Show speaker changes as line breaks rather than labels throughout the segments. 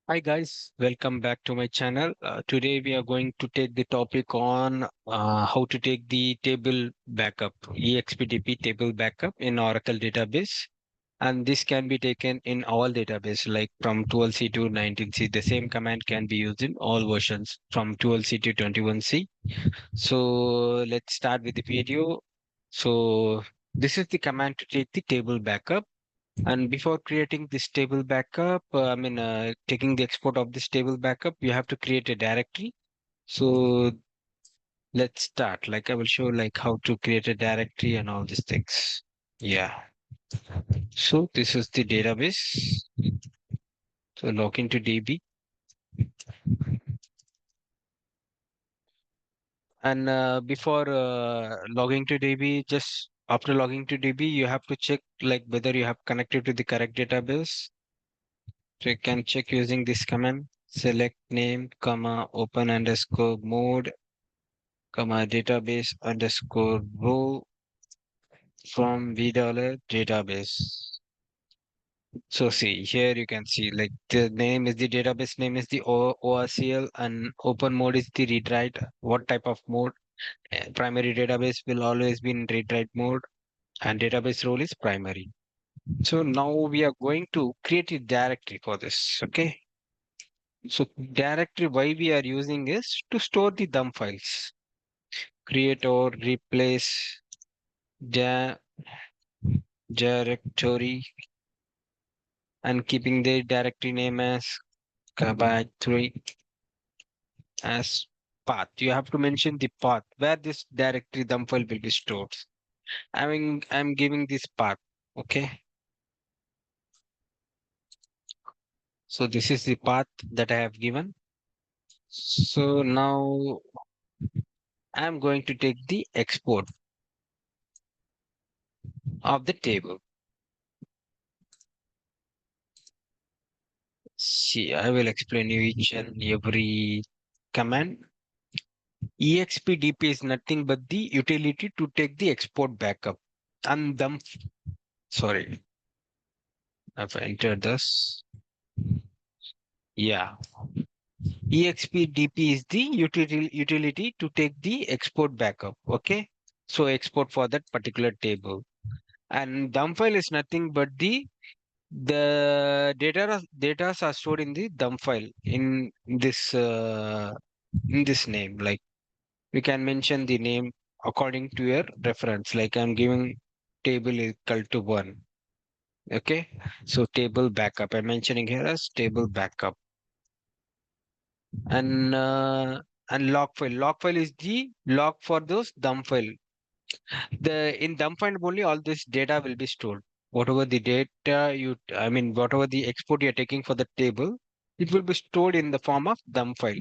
Hi guys, welcome back to my channel. Today we are going to take the topic on how to take the table backup, Expdp table backup in Oracle database. And this can be taken in all database like from 12c to 19c. The same command can be used in all versions from 12c to 21c. So let's start with the video. So this is the command to take the table backup. And before creating this table backup, taking the export of this table backup, you have to create a directory. So let's start. Like I will show like how to create a directory and all these things. Yeah. So this is the database. So log into DB. And before logging to DB, just after logging to DB, you have to check like whether you have connected to the correct database. So you can check using this command. Select name, comma, open underscore mode, comma, database underscore row from v dollar database. So see here you can see like the name is the database name is the ORCL and open mode is the read write. What type of mode? Primary database will always be in read write mode and database role is primary. So now we are going to create a directory for this. Okay. So directory why we are using is to store the dump files. Create or replace the directory and keeping the directory name as kabak3 as path. You have to mention the path where this directory dump file will be stored. I'm giving this path. Okay. So this is the path that I have given. So now I'm going to take the export of the table. See, I will explain you each and every command. Expdp is nothing but the utility to take the export backup. And sorry, I've entered this. Yeah, Expdp is the utility to take the export backup. Okay, so export for that particular table. And dump file is nothing but the data are stored in the dump file in this name. Like we can mention the name according to your reference. Like I'm giving table equal to 1. Okay. So table backup. I'm mentioning here as table backup. And log file. Log file is the log for those dump file. The in dump file only all this data will be stored. Whatever the data whatever the export you're taking for the table, it will be stored in the form of dump file.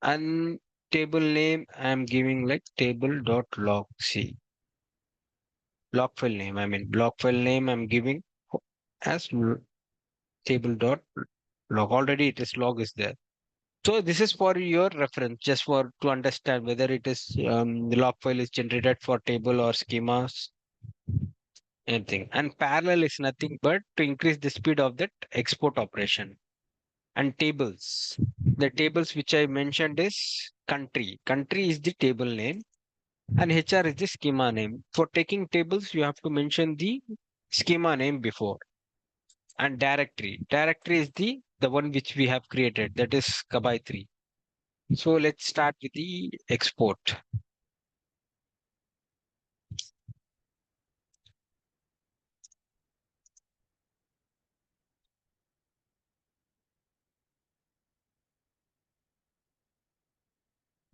And table name I'm giving like table.log. See, log file name. Log file name I'm giving as table.log. Already it is log is there. So this is for your reference, just for to understand whether it is the log file is generated for table or schemas, anything. And parallel is nothing but to increase the speed of that export operation. And tables. The tables which I mentioned is country. Country is the table name and HR is the schema name. For taking tables, you have to mention the schema name before. And directory. Directory is the one which we have created. That is Kabai 3. So let's start with the export.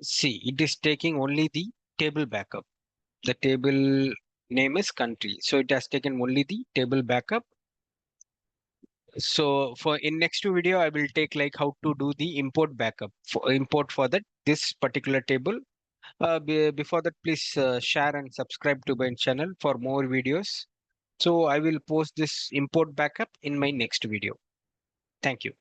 See, it is taking only the table backup. The table name is country. So it has taken only the table backup. So for in next two video, I will take like how to do the import backup for import for that this particular table. Before that, please share and subscribe to my channel for more videos. So I will post this import backup in my next video. Thank you.